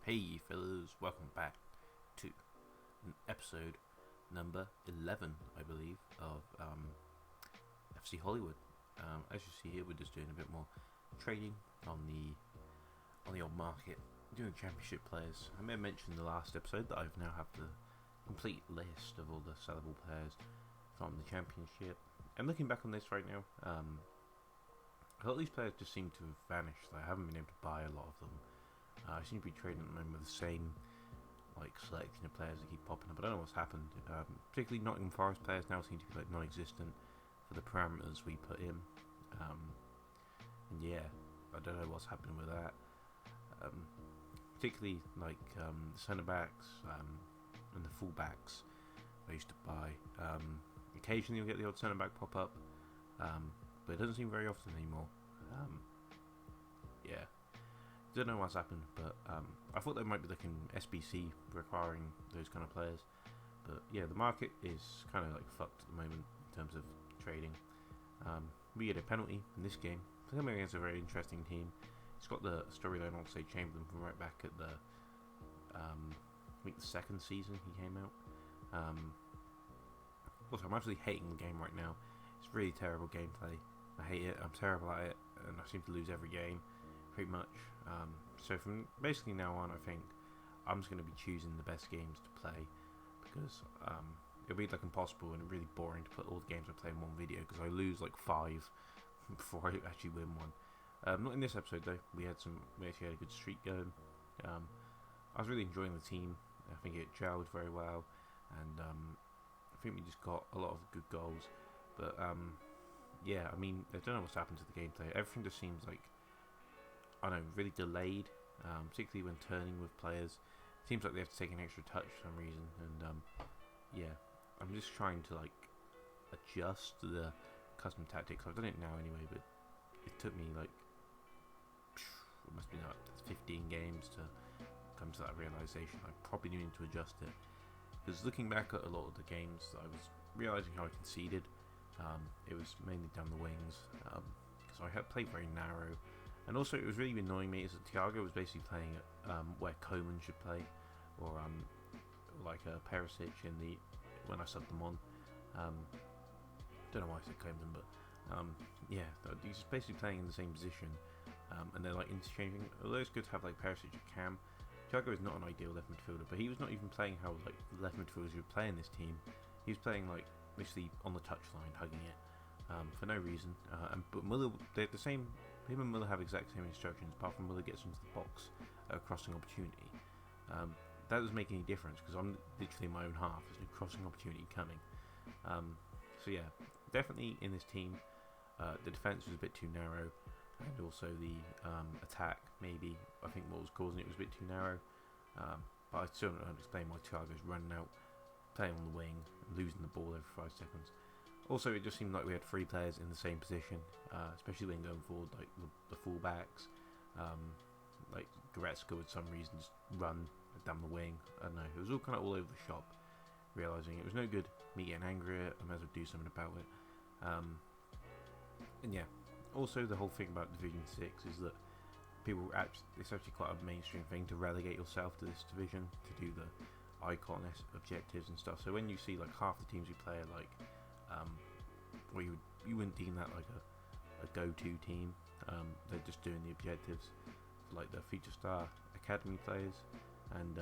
Hey fellas, welcome back to episode number 11, I believe, of FC Hollywood. As you see here, we're just doing a bit more trading on the old market, doing championship players. I may have mentioned in the last episode that I now have the complete list of all the sellable players from the championship. And looking back on this right now, a lot of these players just seem to have vanished. I haven't been able to buy a lot of them. I seem to be trading at the moment with the same selection of players that keep popping up. I don't know what's happened. Particularly Nottingham Forest players now seem to be non-existent for the parameters we put in. And yeah, I don't know what's happening with that. Particularly centre backs and the full backs I used to buy. Occasionally you'll get the odd centre back pop up, but it doesn't seem very often anymore. Yeah. Don't know what's happened, but I thought they might be looking SBC requiring those kind of players. But yeah, the market is kind of fucked at the moment in terms of trading. We get a penalty in this game. Coming against a very interesting team. It's got the storyline on Oxlade Chamberlain from right back at the I think the second season he came out. Also, I'm absolutely hating the game right now. It's really terrible gameplay. I hate it. I'm terrible at it, and I seem to lose every game, pretty much. So from basically now on, I think I'm just going to be choosing the best games to play, because it'll be impossible and really boring to put all the games I play in one video, because I lose 5 before I actually win one. Not in this episode though. We actually had a good streak going. I was really enjoying the team. I think it gelled very well, and I think we just got a lot of good goals. But yeah, I mean, I don't know what's happened to the gameplay. Everything just seems really delayed, particularly when turning with players. It seems like they have to take an extra touch for some reason, and yeah, I'm just trying to adjust the custom tactics. I've done it now anyway, but it took me it must be 15 games to come to that realization. I probably needed to adjust it, because looking back at a lot of the games, I was realizing how I conceded. It was mainly down the wings, because I had played very narrow. And also, it was really annoying me is that Thiago was basically playing at where Coman should play, or Perisic when I subbed them on. Don't know why I said Coman, but yeah, he's basically playing in the same position, and they're interchanging. Although it's good to have Perisic at cam, Thiago is not an ideal left midfielder, but he was not even playing how left midfielders would play in this team. He was playing basically on the touchline, hugging it for no reason. But Muller, they're the same. Him and Muller have exact same instructions, apart from Muller gets into the box at a crossing opportunity. That doesn't make any difference, because I'm literally in my own half. There's no crossing opportunity coming. So yeah, definitely in this team, the defence was a bit too narrow, and also the attack, maybe, I think what was causing it was a bit too narrow. But I still don't explain why Thiago's running out, playing on the wing, and losing the ball every 5 seconds. Also, it just seemed like we had 3 players in the same position, especially when going forward, the fullbacks. Goretzka would some reason just run down the wing. I don't know, it was all kind of all over the shop. Realising it was no good, me getting angry at it, I might as well do something about it. And yeah, also the whole thing about Division 6 is that it's actually quite a mainstream thing to relegate yourself to this division, to do the icon objectives and stuff. So when you see half the teams you play are or you wouldn't deem that a go-to team. They're just doing the objectives for the Future Star Academy players, and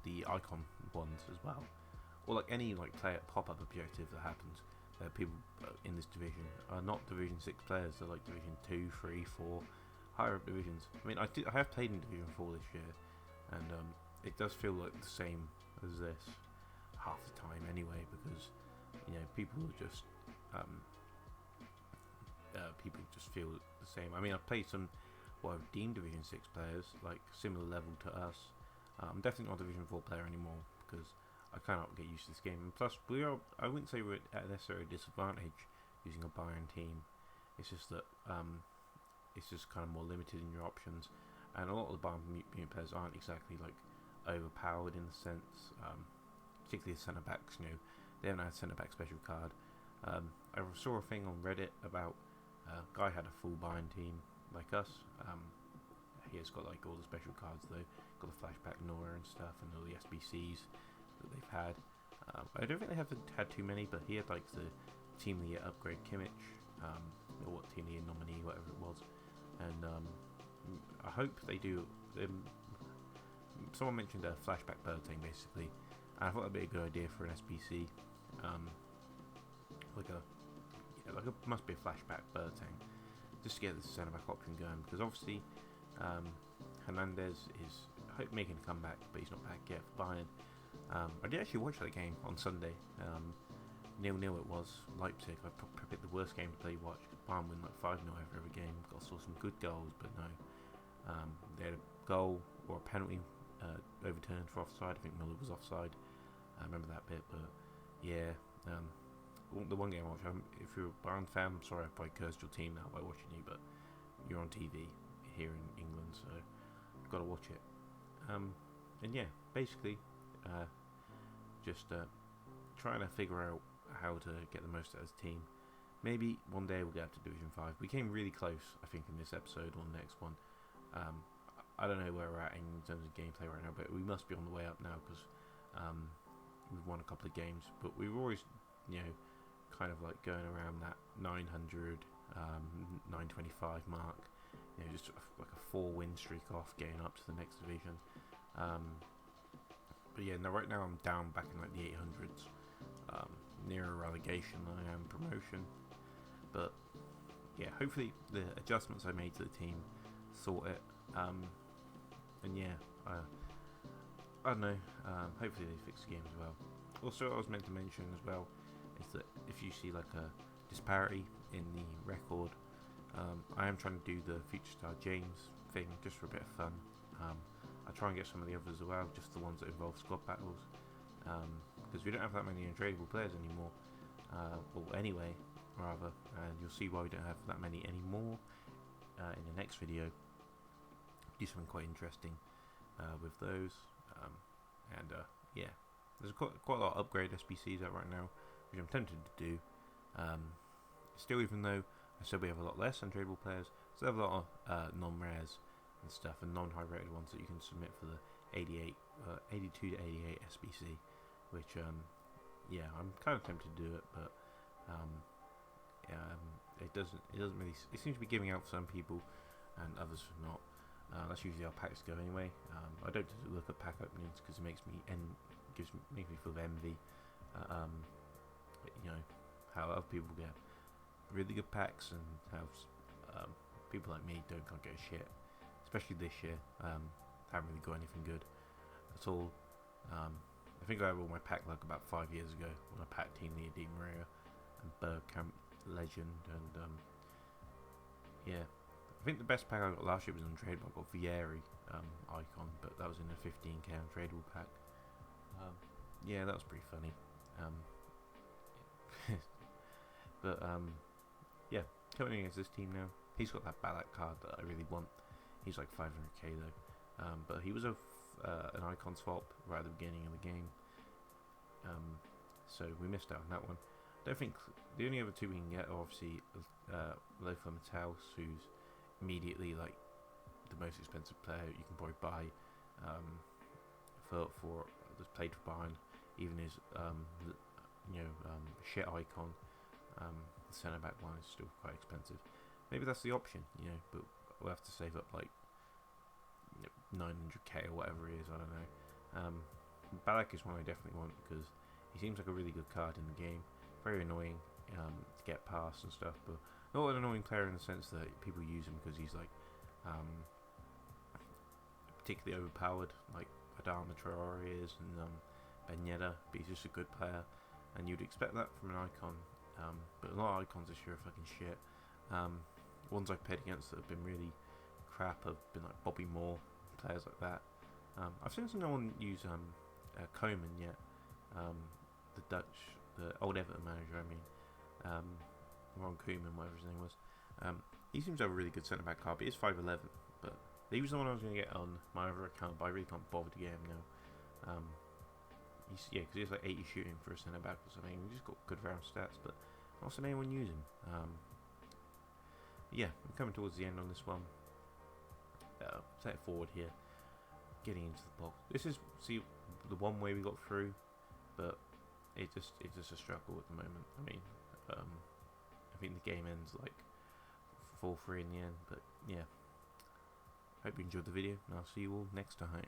the icon ones as well, or any player pop-up objective that happens. People in this division are not Division 6 players. They're Division 2, 3, 4, higher up divisions. I mean, I have played in Division 4 this year, and it does feel the same as this half the time anyway, because people are just people just feel the same. I mean, I've played some I've deemed Division 6 players similar level to us. I'm definitely not a Division 4 player anymore, because I cannot get used to this game. And plus, I wouldn't say we're at necessarily a disadvantage using a Bayern team. It's just that it's just kind of more limited in your options, and a lot of the Bayern Munich players aren't exactly overpowered in the sense, particularly the centre backs. They haven't had a centre back special card. I saw a thing on Reddit about a guy had a full Bayern team like us, it's got like all the special cards though. Got the flashback Nora and stuff, and all the SBCs that they've had. I don't think they haven't had too many, but he had like the Team of the Year upgrade Kimmich, or what Team of the Year nominee, whatever it was. And I hope they do. Someone mentioned a flashback bird thing basically, and I thought that'd be a good idea for an SBC. Must be a flashback bird thing, just to get the centre back option going, because obviously Hernandez is making a comeback, but he's not back yet for Bayern. I did actually watch that game on Sunday. 0-0 it was, Leipzig. I picked the worst game to play watch. Bayern win like 5-0 every game. Saw some good goals, but no. They had a goal or a penalty overturned for offside. I think Muller was offside. I remember that bit, but yeah. The one game I watched, if you're a Bayern fan, I'm sorry I probably cursed your team now by watching you, but you're on TV here in England, so you've got to watch it. And yeah, basically, just trying to figure out how to get the most out of his team. Maybe one day we'll get up to Division 5. We came really close, I think, in this episode or the next one. I don't know where we're at in terms of gameplay right now, but we must be on the way up now, because we've won a couple of games, but we've always, kind of like going around that 900, 925 mark, just like a 4-win streak off getting up to the next division. But yeah, now right now I'm down back in like the 800s, nearer relegation than I am promotion. But yeah, hopefully the adjustments I made to the team sort it. And yeah, I don't know. Hopefully they fix the game as well. Also, I was meant to mention as well is that if you see like a disparity in the record, I am trying to do the Future Star James thing just for a bit of fun. I try and get some of the others as well, just the ones that involve squad battles, because we don't have that many untradeable players anymore, or anyway, rather, and you'll see why we don't have that many anymore in the next video. Do something quite interesting with those, and yeah, there's quite a lot of upgrade SBCs out right now, which I'm tempted to do. Still, even though I said we have a lot less untradeable players, still have a lot of non-rares and stuff, and non-high rated ones that you can submit for the 82 to 88 SBC, which yeah, I'm kind of tempted to do it, but it doesn't really. It seems to be giving out for some people, and others not. That's usually how packs go anyway. I don't look at pack openings because it makes me makes me feel envy. How other people get really good packs and how people like me can't get shit. Especially this year, haven't really got anything good at all. I think I had all my pack luck about 5 years ago when I packed Team Leah Di Maria and Bergkamp Legend, and yeah, I think the best pack I got last year was untradeable. I got Vieri icon, but that was in a 15k untradeable pack. Yeah, that was pretty funny. But yeah, coming against this team now, he's got that Balak card that I really want. He's like 500k though, but he was an icon swap right at the beginning of the game, so we missed out on that one. I don't think the only other two we can get are obviously Lothar Matthaus, who's immediately like the most expensive player you can probably buy for that's played for Bayern. Even his shit icon, the centre back one is still quite expensive. Maybe that's the option, but we'll have to save up like 900k or whatever it is. I don't know. Balak is one I definitely want because he seems like a really good card in the game. Very annoying to get past and stuff, but not an annoying player in the sense that people use him because he's like particularly overpowered, like Adama Traore is, and Ben Yedder, but he's just a good player, and you'd expect that from an icon. But a lot of icons this year are fucking shit. Ones I've played against that have been really crap have been like Bobby Moore, players like that. I've seen no one use Koeman yet, the old Everton manager. I mean, Ron Koeman, whatever his name was. He seems to have a really good centre back card, but he's 5'11". But he was the one I was going to get on my other account, but I really can't bother to get him now. Because he's like 80 shooting for a centre back or something. He's just got good round stats, but not seen anyone use him. Yeah, I'm coming towards the end on this one. step forward here, getting into the box. This is, see, the one way we got through, but it's just a struggle at the moment. I mean, I think the game ends like 4-3 in the end, but yeah. Hope you enjoyed the video, and I'll see you all next time.